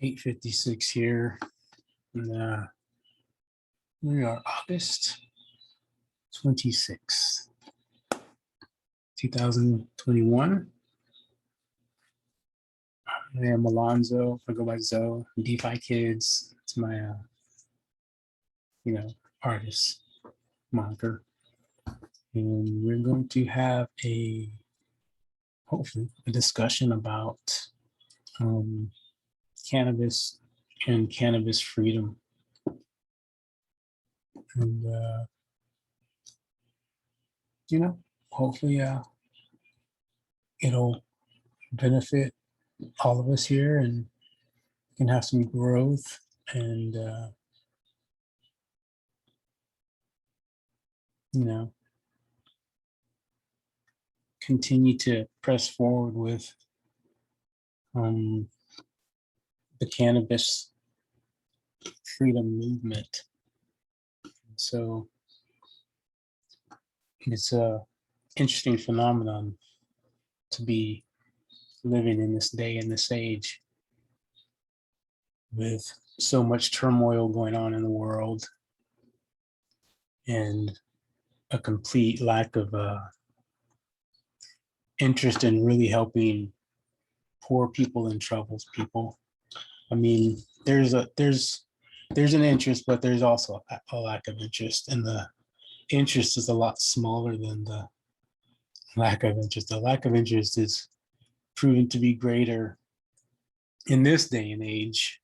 8:56 here. And we are August 26th, 2021. I am Alonzo. I go by Zoe. DeFi Kids. It's my, artist moniker. And we're going to have hopefully, a discussion about cannabis and cannabis freedom. And, hopefully it'll benefit all of us here and can have some growth and, continue to press forward with the cannabis freedom movement. So it's a interesting phenomenon to be living in this day and this age with so much turmoil going on in the world and a complete lack of interest in really helping poor people and troubled people. I mean, there's an interest, but there's also a lack of interest, and the interest is a lot smaller than the lack of interest. The lack of interest is proven to be greater in this day and age,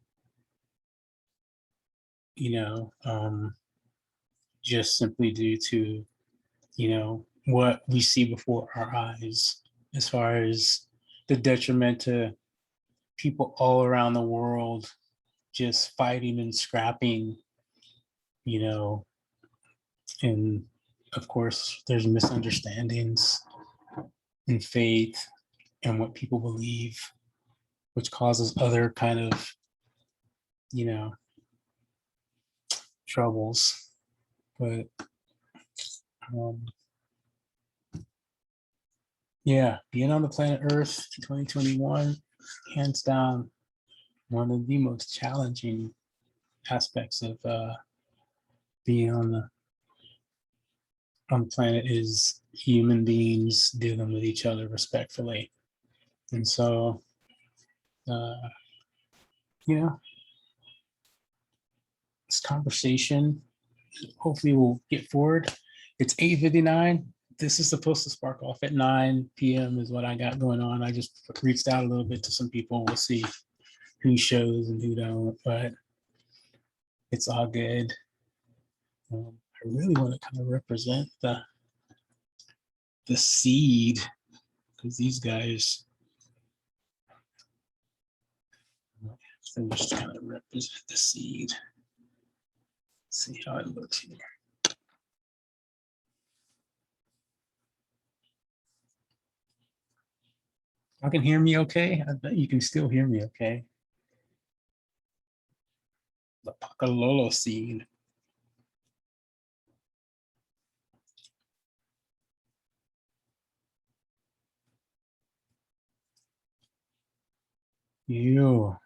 just simply due to, what we see before our eyes as far as the detriment to people all around the world just fighting and scrapping, and of course there's misunderstandings in faith and what people believe, which causes other kind of, troubles. But being on the planet Earth 2021, hands down, one of the most challenging aspects of being on the planet is human beings dealing with each other respectfully. And so, this conversation hopefully will get forward. It's 8:59. This is supposed to spark off at 9 p.m. is what I got going on. I just reached out a little bit to some people. We'll see who shows and who don't, but it's all good. I really want to kind of represent the seed, because these guys, they just kind of represent the seed. Let's see how it looks here. Y'all can hear me okay? I bet you can still hear me okay. The Pacalolo seed. Ew.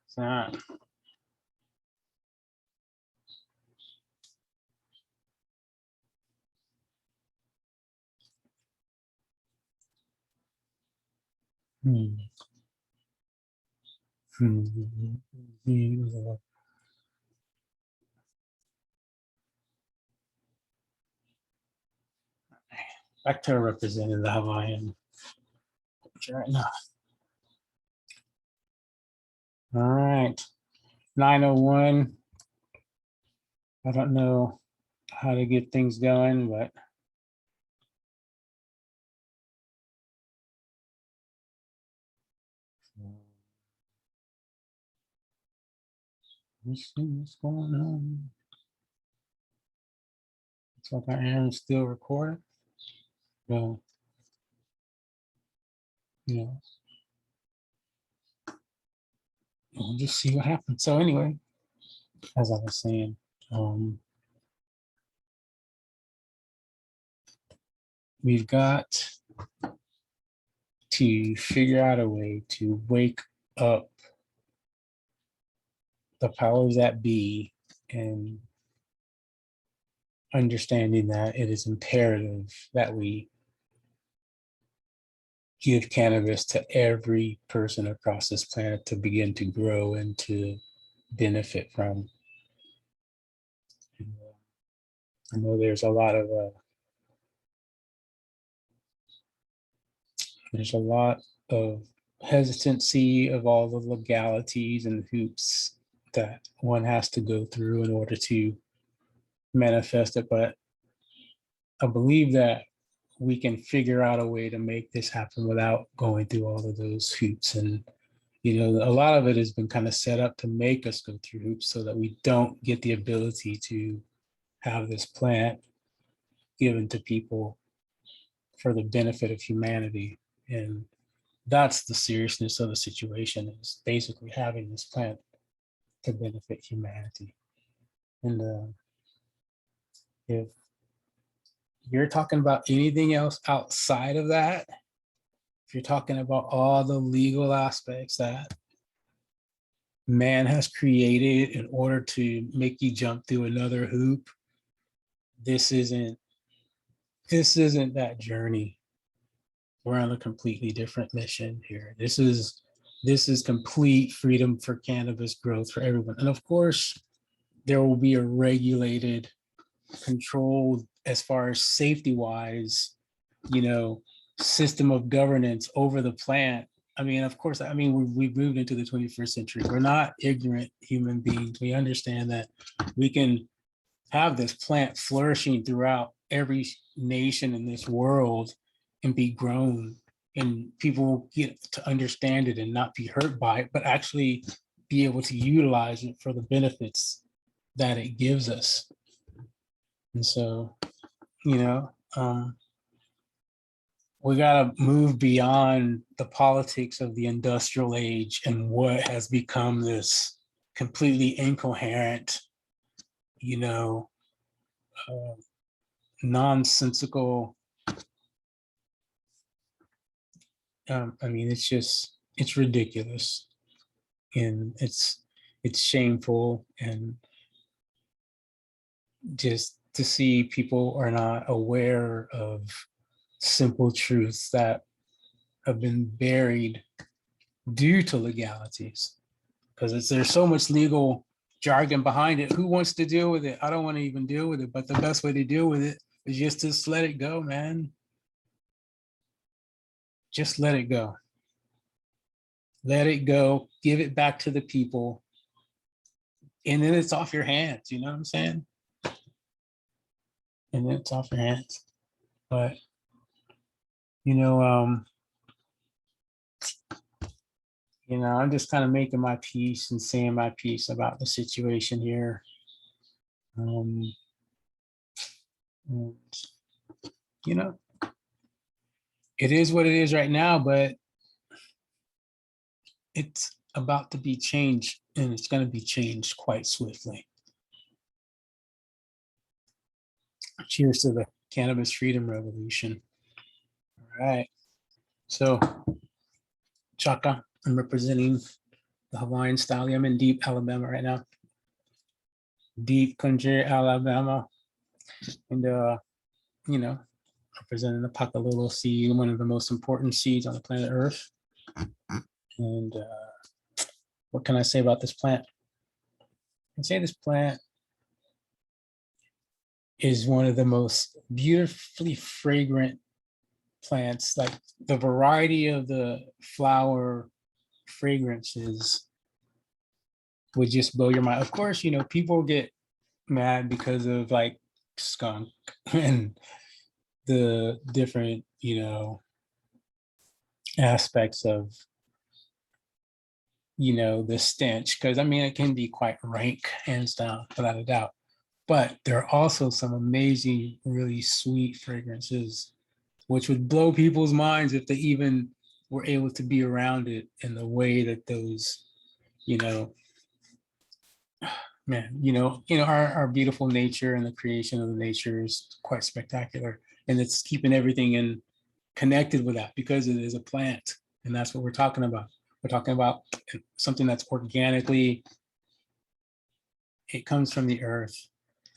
What's that? Back to representing the Hawaiian right now. All right, 9:01. I don't know how to get things going, but let's see what's going on. Looks like I am still recording. Well, we'll just see what happens. So anyway, as I was saying, we've got to figure out a way to wake up the powers that be, and understanding that it is imperative that we give cannabis to every person across this planet to begin to grow and to benefit from. I know there's a lot of hesitancy of all the legalities and hoops that one has to go through in order to manifest it, but I believe that we can figure out a way to make this happen without going through all of those hoops. And a lot of it has been kind of set up to make us go through hoops so that we don't get the ability to have this plant given to people for the benefit of humanity. And that's the seriousness of the situation, is basically having this plant to benefit humanity. And if you're talking about anything else outside of that, if you're talking about all the legal aspects that man has created in order to make you jump through another hoop, this isn't that journey. We're on a completely different mission here. This is complete freedom for cannabis growth for everyone. And of course, there will be a regulated, controlled, as far as safety wise, system of governance over the plant. I mean, of course, we've moved into the 21st century. We're not ignorant human beings. We understand that we can have this plant flourishing throughout every nation in this world and be grown, and people get to understand it and not be hurt by it, but actually be able to utilize it for the benefits that it gives us. And so, we got to move beyond the politics of the industrial age and what has become this completely incoherent, nonsensical. It's ridiculous, and it's shameful, and just to see people are not aware of simple truths that have been buried due to legalities, because there's so much legal jargon behind it. Who wants to deal with it? I don't want to even deal with it, but the best way to deal with it is just let it go, man. Just let it go. Let it go. Give it back to the people, and then it's off your hands. You know what I'm saying? And then it's off your hands. But I'm just kind of making my peace and saying my piece about the situation here. And, it is what it is right now, but it's about to be changed, and it's going to be changed quite swiftly. Cheers to the cannabis freedom revolution. All right. So, Chaka, I'm representing the Hawaiian style. I'm in deep Alabama right now. Deep country, Alabama. And, representing the Pakalolo seed, one of the most important seeds on the planet Earth. And what can I say about this plant? I can say this plant is one of the most beautifully fragrant plants. Like, the variety of the flower fragrances would just blow your mind. Of course, people get mad because of like skunk and the different, aspects of, the stench, because it can be quite rank and stuff, without a doubt. But there are also some amazing, really sweet fragrances, which would blow people's minds if they even were able to be around it in the way that those, our beautiful nature and the creation of the nature is quite spectacular, and it's keeping everything in connected with that because it is a plant. And that's what we're talking about. We're talking about something that's organically, it comes from the earth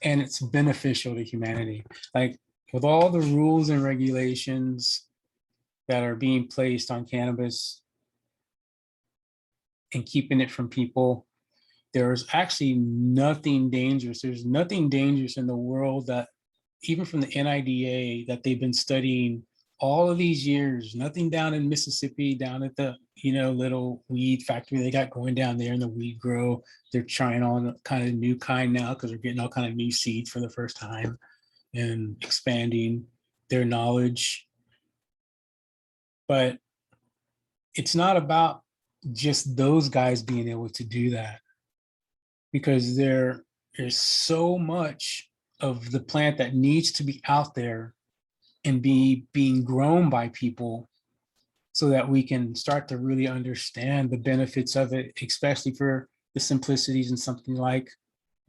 and it's beneficial to humanity. Like with all the rules and regulations that are being placed on cannabis and keeping it from people, there's actually nothing dangerous. There's nothing dangerous in the world that, even from the NIDA, that they've been studying all of these years, nothing down in Mississippi, down at the, little weed factory they got going down there in the weed grow. They're trying on kind of new kind now because they're getting all kind of new seeds for the first time and expanding their knowledge. But it's not about just those guys being able to do that, because there is so much of the plant that needs to be out there and being grown by people so that we can start to really understand the benefits of it, especially for the simplicities in something like,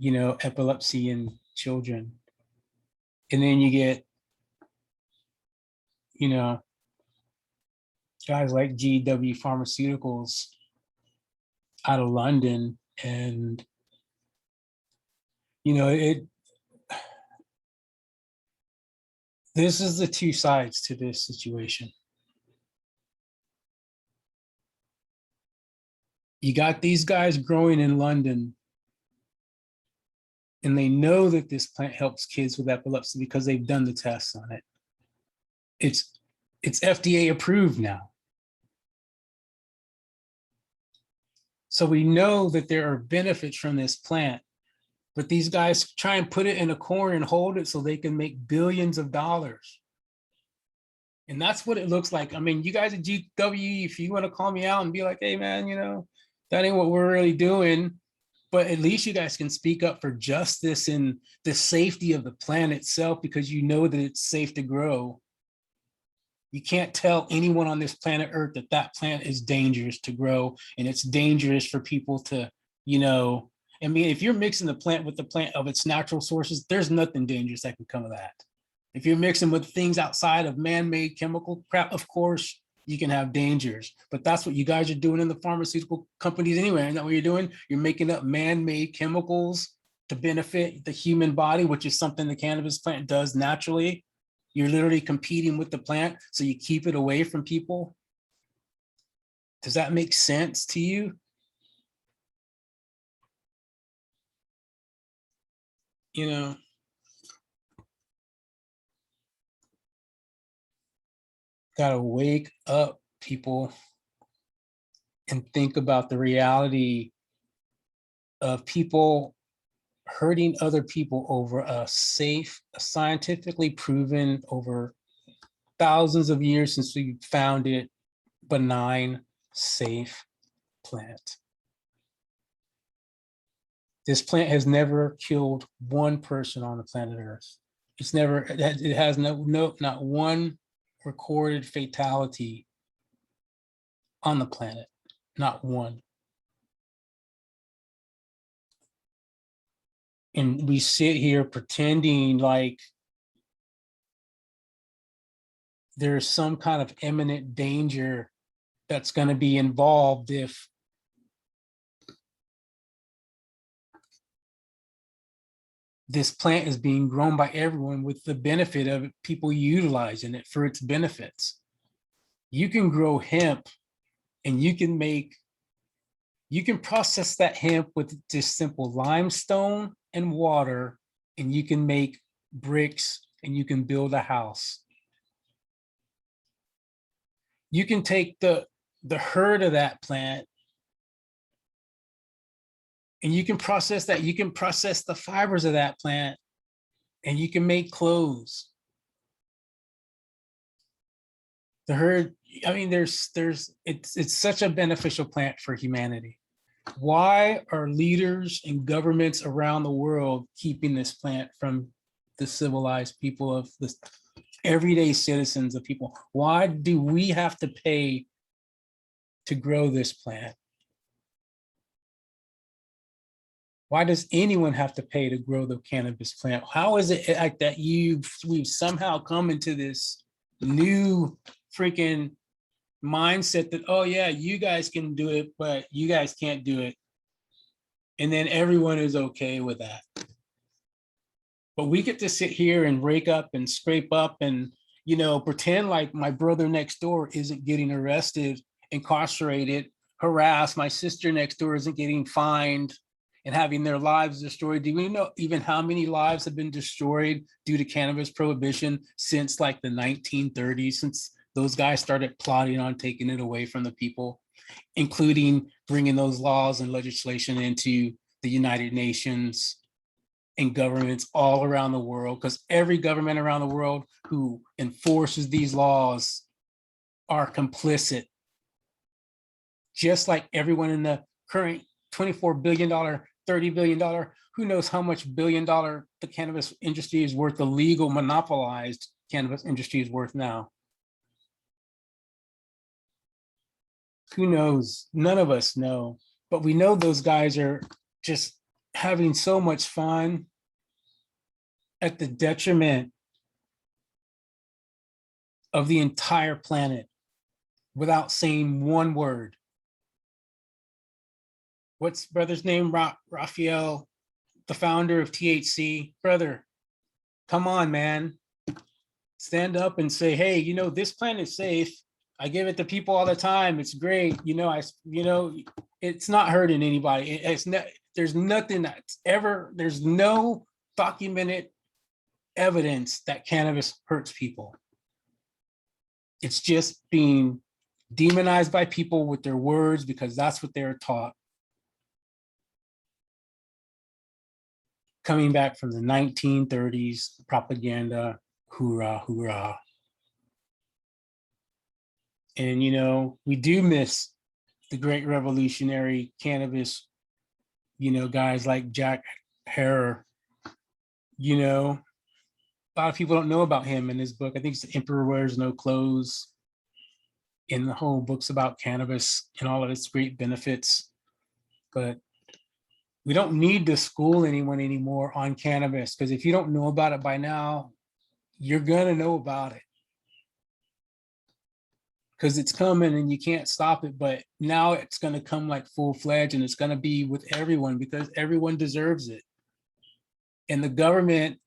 epilepsy in children. And then you get, guys like GW Pharmaceuticals out of London, and this is the two sides to this situation. You got these guys growing in London, and they know that this plant helps kids with epilepsy because they've done the tests on it. It's FDA approved now. So we know that there are benefits from this plant, but these guys try and put it in a corner and hold it so they can make billions of dollars. And that's what it looks like. I mean, you guys at GW, if you want to call me out and be like, hey man, that ain't what we're really doing, but at least you guys can speak up for justice and the safety of the plant itself, because you know that it's safe to grow. You can't tell anyone on this planet Earth that that plant is dangerous to grow, and it's dangerous for people to, I mean, if you're mixing the plant with the plant of its natural sources, there's nothing dangerous that can come of that. If you're mixing with things outside of man-made chemical crap, of course, you can have dangers. But that's what you guys are doing in the pharmaceutical companies anyway. Isn't that what you're doing? You're making up man-made chemicals to benefit the human body, which is something the cannabis plant does naturally. You're literally competing with the plant, so you keep it away from people. Does that make sense to you? Gotta wake up, people, and think about the reality of people hurting other people over a safe, scientifically proven, over thousands of years since we found it, benign, safe plant. This plant has never killed one person on the planet Earth. It has not one recorded fatality on the planet, not one. And we sit here pretending like there's some kind of imminent danger that's going to be involved if this plant is being grown by everyone with the benefit of people utilizing it for its benefits. You can grow hemp and you can process that hemp with just simple limestone and water, and you can make bricks and you can build a house. You can take the herd of that plant and you can process that. You can process the fibers of that plant and you can make clothes. The herd, I mean, it's such a beneficial plant for humanity. Why are leaders and governments around the world keeping this plant from the civilized people, of the everyday citizens of people? Why do we have to pay to grow this plant? Why does anyone have to pay to grow the cannabis plant? How is it like that we've somehow come into this new freaking mindset that, oh yeah, you guys can do it, but you guys can't do it. And then everyone is okay with that. But we get to sit here and rake up and scrape up and, you know, pretend like my brother next door isn't getting arrested, incarcerated, harassed. My sister next door isn't getting fined and having their lives destroyed. Do we know even how many lives have been destroyed due to cannabis prohibition since like the 1930s, since those guys started plotting on taking it away from the people, including bringing those laws and legislation into the United Nations and governments all around the world, because every government around the world who enforces these laws are complicit. Just like everyone in the current $24 billion, $30 billion, who knows how much $1 billion the cannabis industry is worth, the legal monopolized cannabis industry is worth now. Who knows? None of us know, but we know those guys are just having so much fun at the detriment of the entire planet without saying one word. What's brother's name? Raphael, the founder of THC. Brother, come on, man. Stand up and say, hey, you know, this plant is safe. I give it to people all the time. It's great. You know, it's not hurting anybody. There's nothing that's ever, there's no documented evidence that cannabis hurts people. It's just being demonized by people with their words because that's what they're taught. Coming back from the 1930s propaganda, hoorah, hoorah. And, you know, we do miss the great revolutionary cannabis, you know, guys like Jack Herer. You know, a lot of people don't know about him in his book. I think it's The Emperor Wears No Clothes. In the whole book's about cannabis and all of its great benefits. But we don't need to school anyone anymore on cannabis, because if you don't know about it by now, you're gonna know about it. Because it's coming and you can't stop it, but now it's gonna come like full-fledged, and it's gonna be with everyone because everyone deserves it. And the government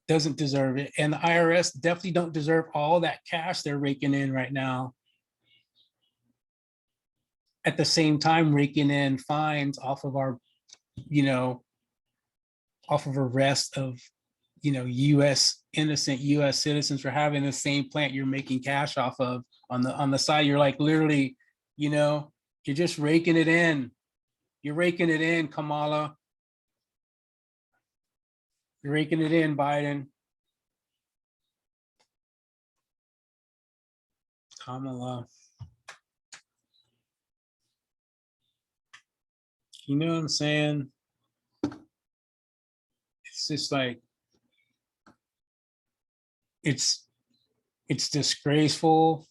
doesn't deserve it. And the IRS definitely don't deserve all that cash they're raking in right now. At the same time, raking in fines off of our, you know, off of arrest of, you know, innocent US citizens for having the same plant you're making cash off of on the side. You're like literally, you know, you're just raking it in. You're raking it in, Kamala. You're raking it in, Biden. Kamala. You know what I'm saying? It's just like, it's disgraceful.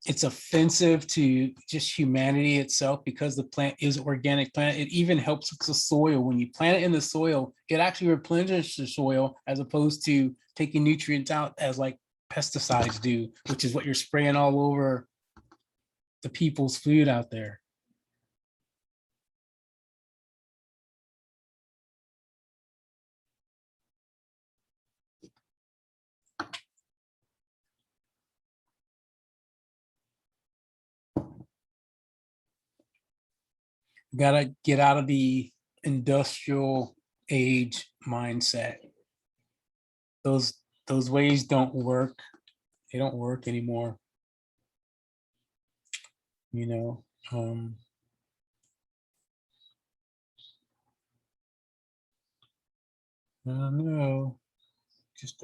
It's offensive to just humanity itself, because the plant is organic plant. It even helps with the soil. When you plant it in the soil, it actually replenishes the soil as opposed to taking nutrients out as like pesticides do, which is what you're spraying all over the people's food out there. Gotta get out of the industrial age mindset. Those ways don't work. They don't work anymore. You know, I don't know. Just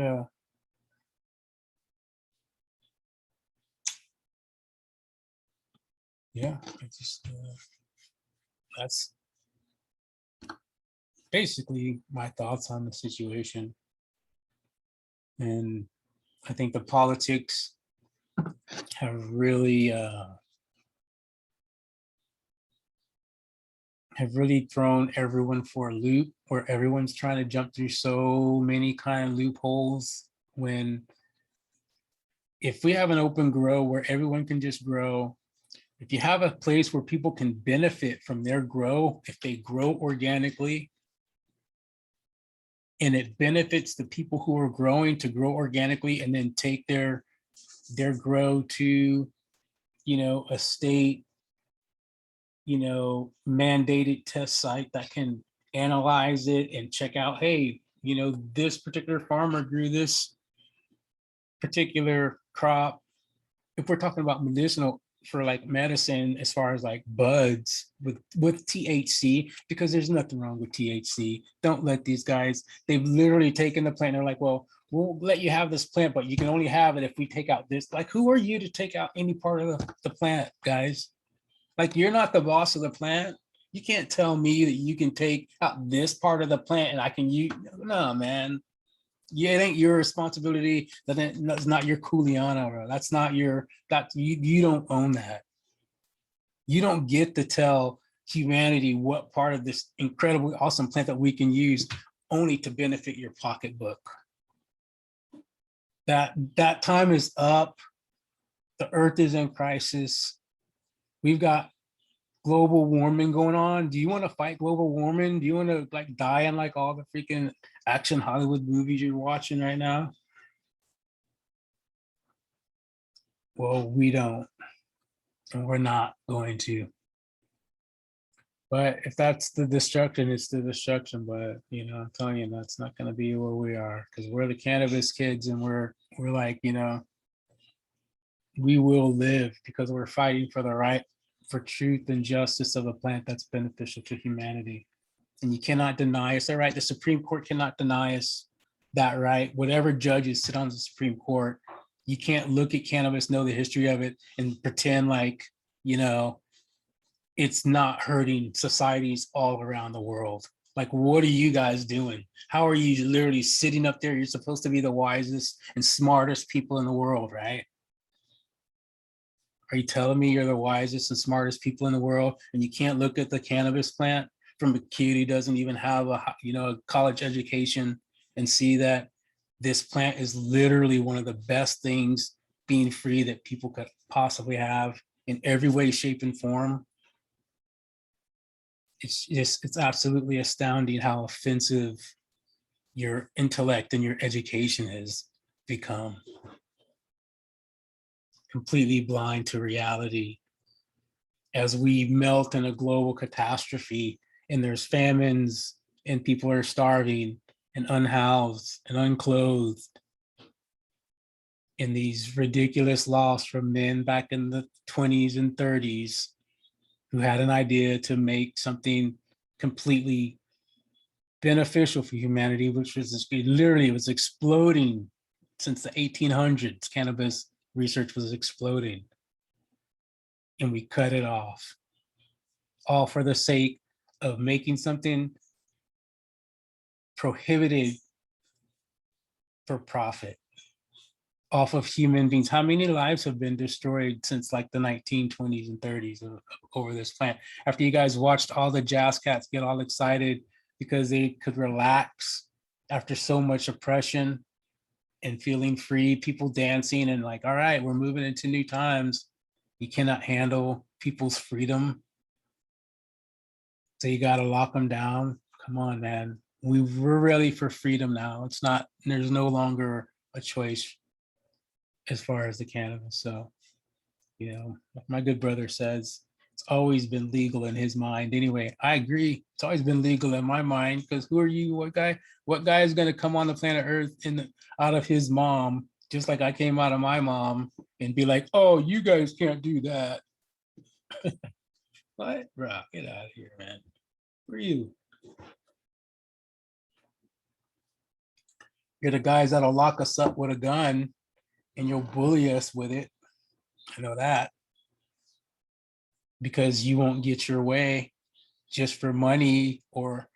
yeah, I just that's basically my thoughts on the situation. And I think the politics have really thrown everyone for a loop, where everyone's trying to jump through so many kind of loopholes when if we have an open grow where everyone can just grow, if you have a place where people can benefit from their grow, if they grow organically, and it benefits the people who are growing to grow organically and then take their grow to, a state, mandated test site that can analyze it and check out, hey, this particular farmer grew this particular crop. If we're talking about medicinal for like medicine, as far as like buds with THC, because there's nothing wrong with THC. Don't let these guys, they've literally taken the plant. They're like, well, we'll let you have this plant, but you can only have it if we take out this. Like, who are you to take out any part of the plant, guys? Like, you're not the boss of the plant. You can't tell me that you can take out this part of the plant and I can use. No, man. Yeah, it ain't your responsibility. That's not your Kuleana, bro. That's not your, that you don't own that. You don't get to tell humanity what part of this incredibly awesome plant that we can use only to benefit your pocketbook. That time is up. The earth is in crisis. We've got global warming going on. Do you want to fight global warming? Do you want to like die in like all the freaking action Hollywood movies you're watching right now? Well, we don't, and we're not going to. But if that's the destruction, it's the destruction. But I'm telling you, that's not going to be where we are, because we're the cannabis kids, and we're like, we will live because we're fighting for the right, for truth and justice of a plant that's beneficial to humanity. And you cannot deny us that right. The Supreme Court cannot deny us that right. Whatever judges sit on the Supreme Court, you can't look at cannabis, know the history of it, and pretend like, it's not hurting societies all around the world. Like, what are you guys doing? How are you literally sitting up there? You're supposed to be the wisest and smartest people in the world, right? Are you telling me you're the wisest and smartest people in the world, and you can't look at the cannabis plant from a kid who doesn't even have a college education and see that this plant is literally one of the best things being free that people could possibly have in every way, shape, and form? It's absolutely astounding how offensive your intellect and your education has become. Completely blind to reality as we melt in a global catastrophe, and there's famines and people are starving and unhoused and unclothed, in these ridiculous laws from men back in the 20s and 30s who had an idea to make something completely beneficial for humanity, which was literally was exploding since the 1800s. Cannabis research was exploding, and we cut it off, all for the sake of making something prohibited for profit off of human beings. How many lives have been destroyed since like the 1920s and 30s over this plant? After you guys watched all the jazz cats get all excited because they could relax after so much oppression and feeling free, people dancing and like, all right, we're moving into new times. You cannot handle people's freedom, so you got to lock them down. Come on, man. We're ready for freedom now. It's not, there's no longer a choice as far as the cannabis. So, like my good brother says, it's always been legal in his mind. Anyway, I agree. It's always been legal in my mind, because who are you? What guy is going to come on the planet Earth out of his mom, just like I came out of my mom, and be like, oh, you guys can't do that? What? Bro, get out of here, man. Who are you? You're the guys that'll lock us up with a gun and you'll bully us with it. I know that, because you won't get your way just for money, or,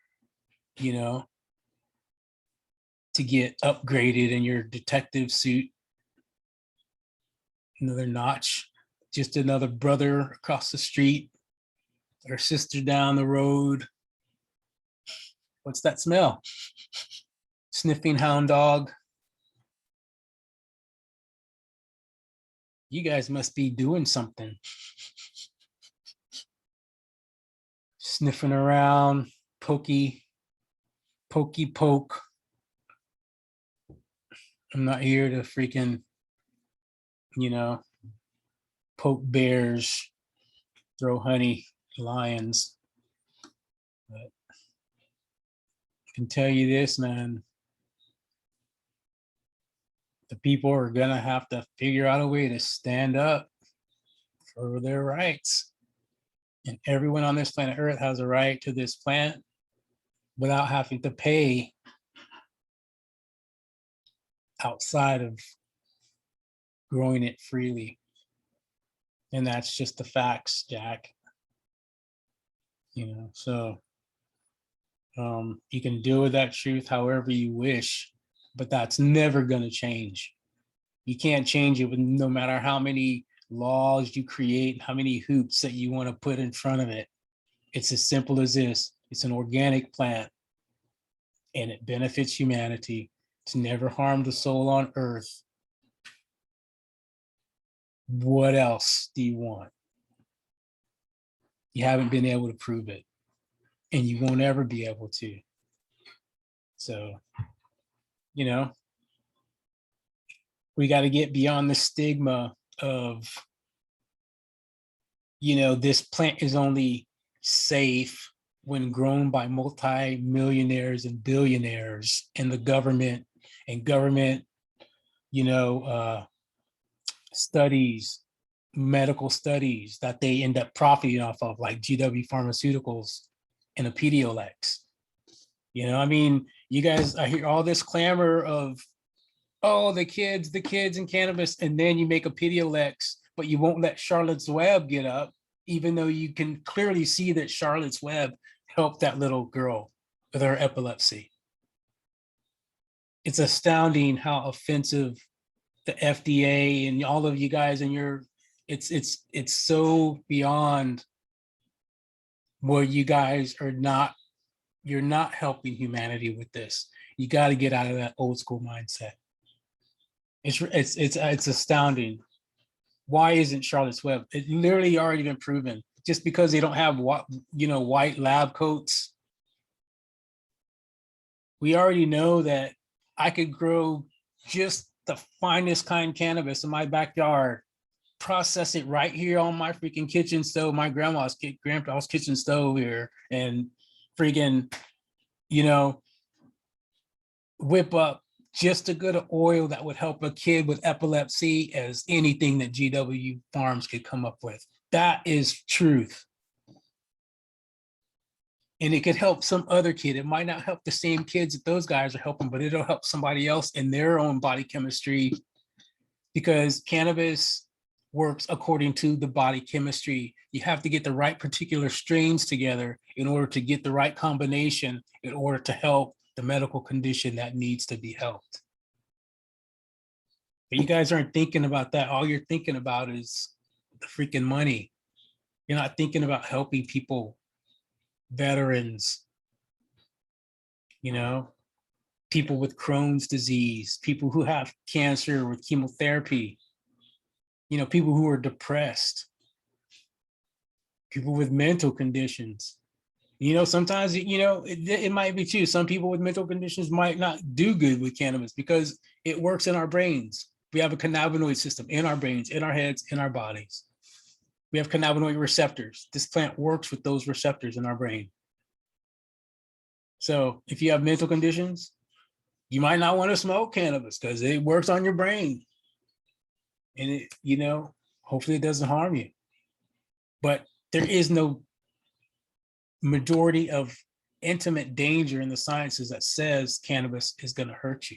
to get upgraded in your detective suit. Another notch, just another brother across the street or sister down the road. What's that smell? Sniffing hound dog. You guys must be doing something. Sniffing around, pokey poke. I'm not here to freaking, you know, poke bears, throw honey, lions. But I can tell you this, man. The people are gonna have to figure out a way to stand up for their rights. And everyone on this planet Earth has a right to this plant without having to pay outside of growing it freely. And that's just the facts, Jack. So you can deal with that truth however you wish, but that's never going to change. You can't change it with no matter how many laws you create, how many hoops that you want to put in front of it. It's as simple as this. It's an organic plant and it benefits humanity. It's never harmed a soul on earth. What else do you want? You haven't been able to prove it, and you won't ever be able to. So, we got to get beyond the stigma of, this plant is only safe when grown by multi-millionaires and billionaires and the government and government, studies, medical studies that they end up profiting off of, like GW Pharmaceuticals and a Pedialex. You guys, I hear all this clamor of, oh, the kids and cannabis, and then you make a Pedialex, but you won't let Charlotte's Web get up, even though you can clearly see that Charlotte's Web helped that little girl with her epilepsy. It's astounding how offensive the FDA and all of you guys and it's so beyond where you guys are not, you're not helping humanity with this. You got to get out of that old school mindset. It's astounding. Why isn't Charlotte's Web? It literally already been proven. Just because they don't have white lab coats, we already know that I could grow just the finest kind cannabis in my backyard, process it right here on my freaking kitchen stove, my grandpa's kitchen stove here, and freaking, whip up just as good of oil that would help a kid with epilepsy as anything that GW Farms could come up with. That is truth. And it could help some other kid. It might not help the same kids that those guys are helping, but it'll help somebody else in their own body chemistry, because cannabis works according to the body chemistry. You have to get the right particular strains together in order to get the right combination in order to help the medical condition that needs to be helped. But you guys aren't thinking about that. All you're thinking about is the freaking money. You're not thinking about helping people, veterans, people with Crohn's disease, people who have cancer with chemotherapy, people who are depressed, people with mental conditions. Sometimes, it might be too. Some people with mental conditions might not do good with cannabis because it works in our brains. We have a cannabinoid system in our brains, in our heads, in our bodies. We have cannabinoid receptors. This plant works with those receptors in our brain. So if you have mental conditions, you might not want to smoke cannabis because it works on your brain. And it, hopefully it doesn't harm you. But there is no majority of intimate danger in the sciences that says cannabis is going to hurt you.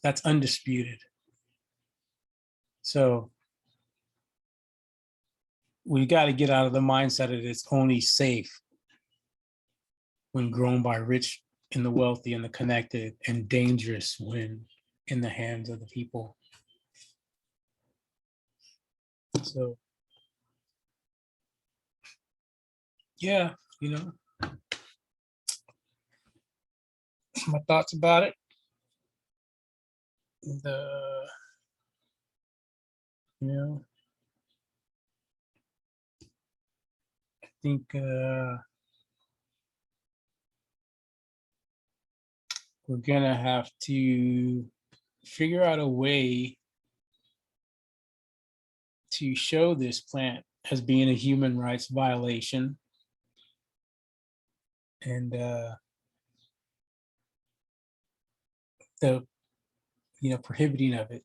That's undisputed. So we got to get out of the mindset that it's only safe when grown by rich and the wealthy and the connected, and dangerous when in the hands of the people. So yeah, my thoughts about it. You know, I think we're gonna have to figure out a way to show this plant as being a human rights violation, and the prohibiting of it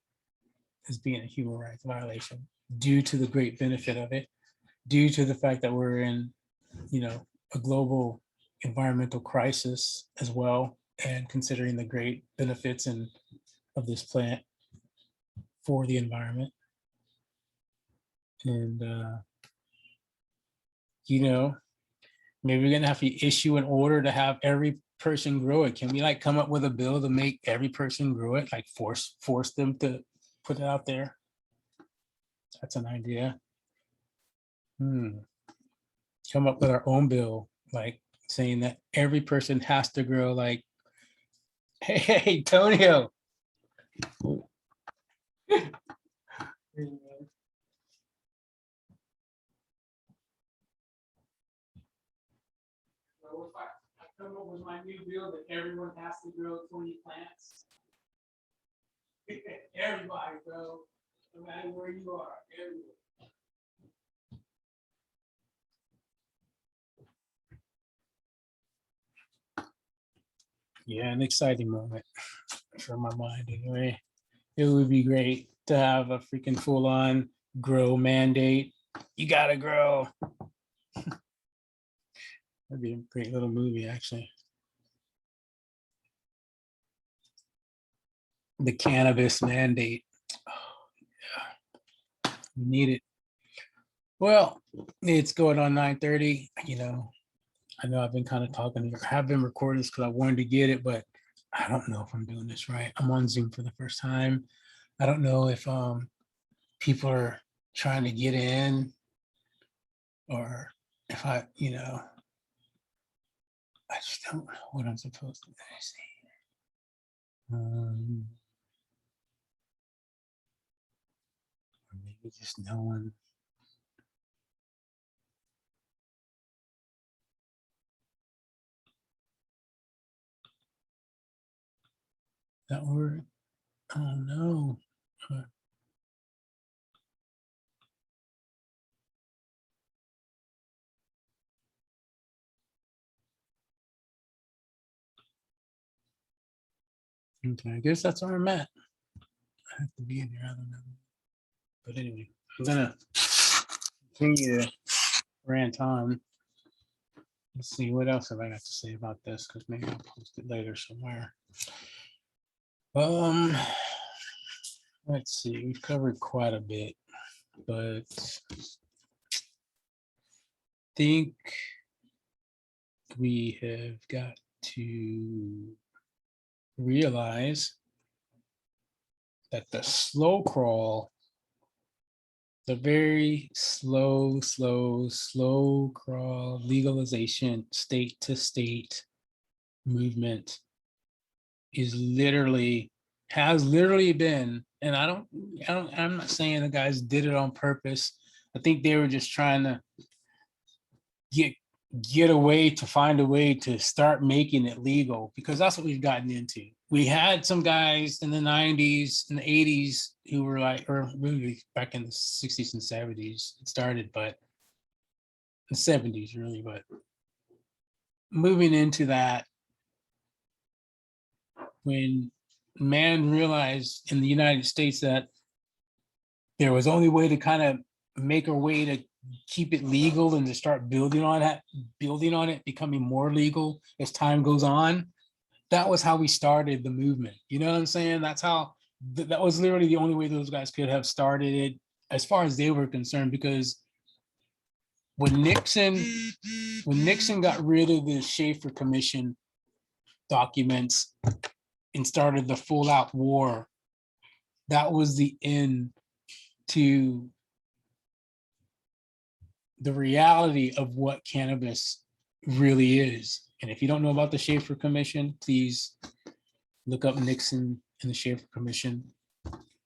as being a human rights violation due to the great benefit of it, due to the fact that we're in a global environmental crisis as well, and considering the great benefits of this plant for the environment. And maybe we're gonna have to issue an order to have every person grow it. Can we like come up with a bill to make every person grow it, like force them to put it out there? That's an idea. Come up with our own bill, like saying that every person has to grow, like, hey, Tonio. So if I come up with my new bill that everyone has to grow 20 plants, everybody, bro, no matter where you are, everywhere. Yeah, an exciting moment for my mind anyway. It would be great to have a freaking full-on grow mandate. You gotta grow. That'd be a great little movie, actually. The cannabis mandate. Oh, yeah. We need it. Well, it's going on 9:30. I know I've been kind of talking, have been recording this because I wanted to get it, but I don't know if I'm doing this right. I'm on Zoom for the first time. I don't know if people are trying to get in, or if I just don't know what I'm supposed to say. Or maybe just no one. That word. Oh no. Okay, I guess that's where I'm at. I have to be in here. I don't know. But anyway, I'm gonna continue to rant on. Let's see, what else have I got to say about this? Because maybe I'll post it later somewhere. Let's see, we've covered quite a bit, but I think we have got to realize that the slow crawl, the very slow crawl legalization, state to state movement has literally been, and I'm not saying the guys did it on purpose. I think they were just trying to find a way to start making it legal, because that's what we've gotten into. We had some guys in the 90s and the 80s who were like, or really back in the 60s and 70s it started, but the 70s really, but moving into that, when man realized in the United States that there was only way to kind of make a way to keep it legal and to start building on it, becoming more legal as time goes on. That was how we started the movement. You know what I'm saying? That's how, that was literally the only way those guys could have started it as far as they were concerned, because when Nixon got rid of the Schaefer Commission documents and started the full out war, that was the end to the reality of what cannabis really is. And if you don't know about the Schaefer Commission, please look up Nixon and the Schaefer Commission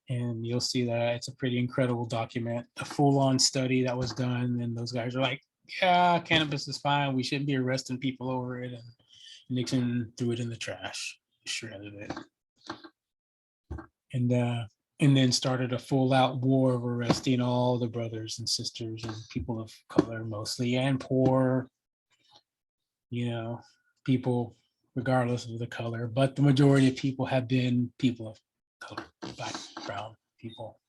And you'll see that it's a pretty incredible document, a full-on study that was done. And those guys are like, yeah, cannabis is fine. We shouldn't be arresting people over it. And Nixon threw it in the trash, shredded it. And then started a full-out war of arresting all the brothers and sisters and people of color mostly, and poor, people regardless of the color. But the majority of people have been people of color, black, brown people,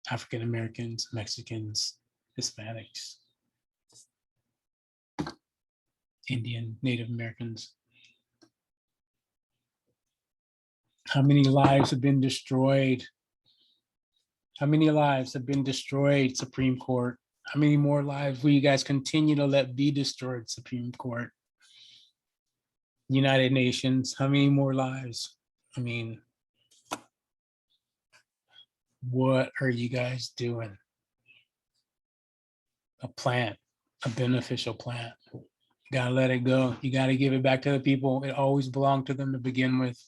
African Americans, Mexicans, Hispanics, Indian, Native Americans. How many lives have been destroyed? How many lives have been destroyed, Supreme Court? How many more lives will you guys continue to let be destroyed, Supreme Court? United Nations, how many more lives? I mean, what are you guys doing? A plant, a beneficial plant. You gotta let it go. You gotta give it back to the people. It always belonged to them to begin with.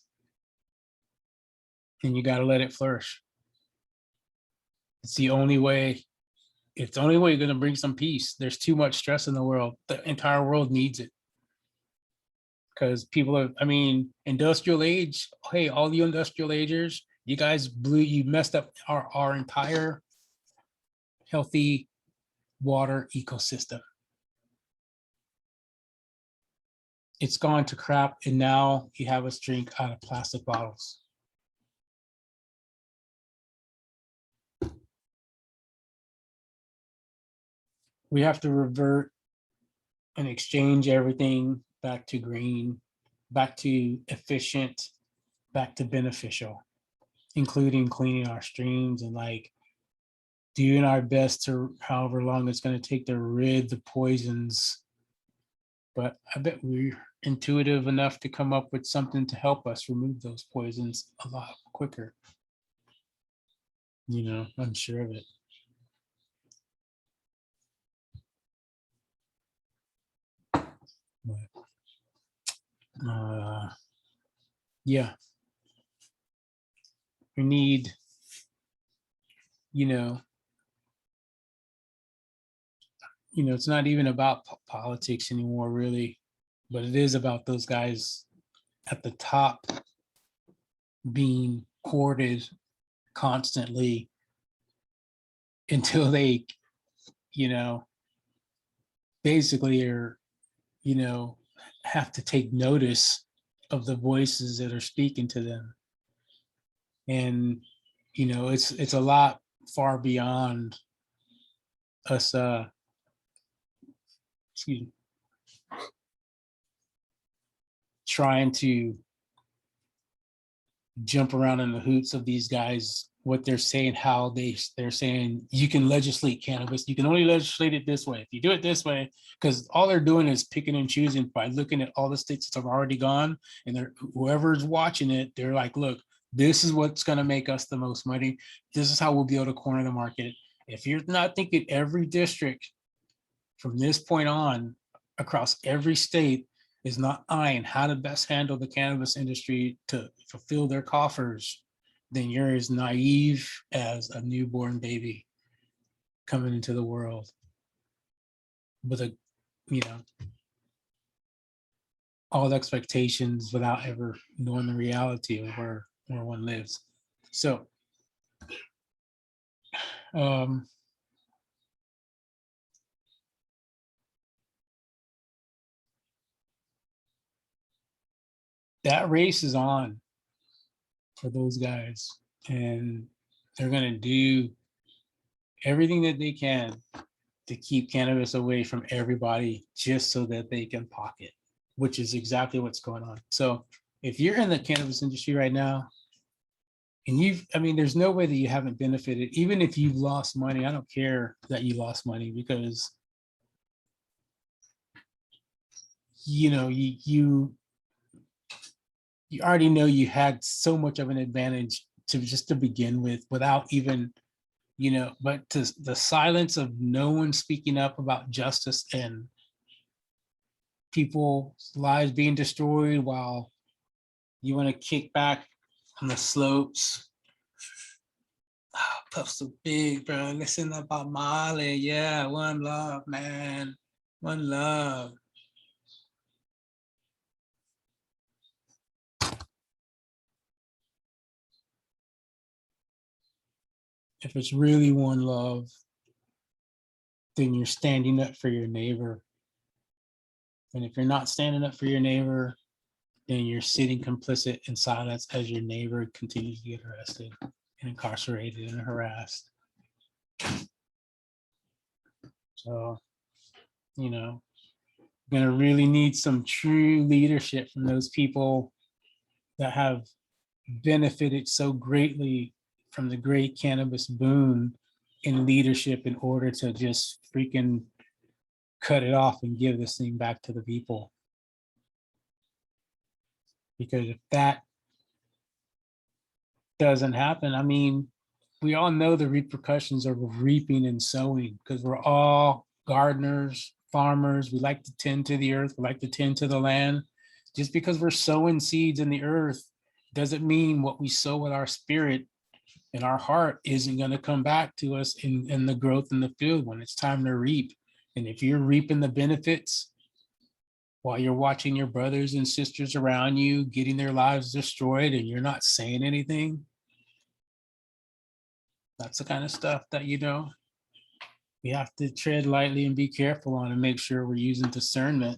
And you gotta let it flourish. It's the only way. It's the only way you're gonna bring some peace. There's too much stress in the world. The entire world needs it. Because people are, industrial age, hey, all you industrial agers, you guys you messed up our entire healthy water ecosystem. It's gone to crap, and now you have us drink out of plastic bottles. We have to revert and exchange everything back to green, back to efficient, back to beneficial, including cleaning our streams and doing our best to however long it's going to take to rid the poisons. But I bet we're intuitive enough to come up with something to help us remove those poisons a lot quicker. I'm sure of it. Yeah. We need, it's not even about politics anymore, really, but it is about those guys at the top being courted constantly until they, basically are, have to take notice of the voices that are speaking to them. And, it's a lot far beyond us, trying to jump around in the hoots of these guys, what they're saying, how they're saying you can legislate cannabis. You can only legislate it this way. If you do it this way, because all they're doing is picking and choosing by looking at all the states that have already gone, and whoever's watching it, they're like, look, this is what's going to make us the most money. This is how we'll be able to corner the market. If you're not thinking every district from this point on across every state is not eyeing how to best handle the cannabis industry to fulfill their coffers, then you're as naive as a newborn baby coming into the world with all the expectations without ever knowing the reality of where one lives. So that race is on for those guys, and they're going to do everything that they can to keep cannabis away from everybody just so that they can pocket, which is exactly what's going on. So if you're in the cannabis industry right now and there's no way that you haven't benefited, even if you've lost money. I don't care that you lost money, because you already know you had so much of an advantage to begin with without even, but to the silence of no one speaking up about justice and people's lives being destroyed while you want to kick back on the slopes. Oh, puffs so big, bro. Listen about Molly. Yeah, one love, man. One love. If it's really one love, then you're standing up for your neighbor. And if you're not standing up for your neighbor, then you're sitting complicit in silence as your neighbor continues to get arrested and incarcerated and harassed. So, you know, gonna really need some true leadership from those people that have benefited so greatly from the great cannabis boom in leadership in order to just freaking cut it off and give this thing back to the people. Because if that doesn't happen, I mean, we all know the repercussions of reaping and sowing because we're all gardeners, farmers. We like to tend to the earth. We like to tend to the land. Just because we're sowing seeds in the earth doesn't mean what we sow with our spirit and our heart isn't going to come back to us in the growth in the field when it's time to reap. And if you're reaping the benefits while you're watching your brothers and sisters around you getting their lives destroyed and you're not saying anything, that's the kind of stuff that, you know, we have to tread lightly and be careful on and make sure we're using discernment,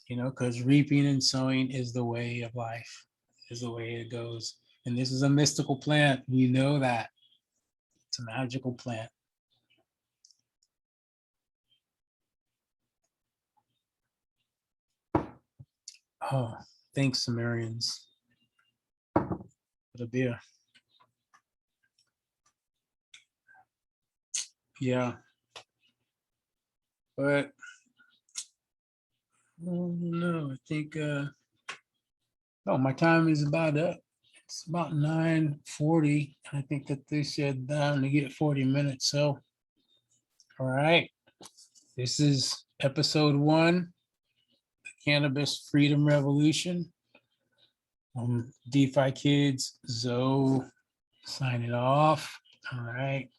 you know, because reaping and sowing is the way of life, is the way it goes. And this is a mystical plant. We know that. It's a magical plant. Oh, thanks, Sumerians, for the beer. Yeah. But no, I think oh, my time is about up. It's about 9:40. I think that they said down to get 40 minutes. So all right. This is episode 1, the Cannabis Freedom Revolution. DeFi Kids, Zoe signing off. All right.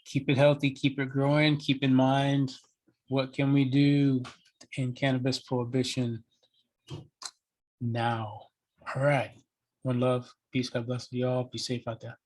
Keep it healthy, keep it growing, keep in mind what can we do in cannabis prohibition now. All right. One love. Peace. God bless you all. Be safe out there.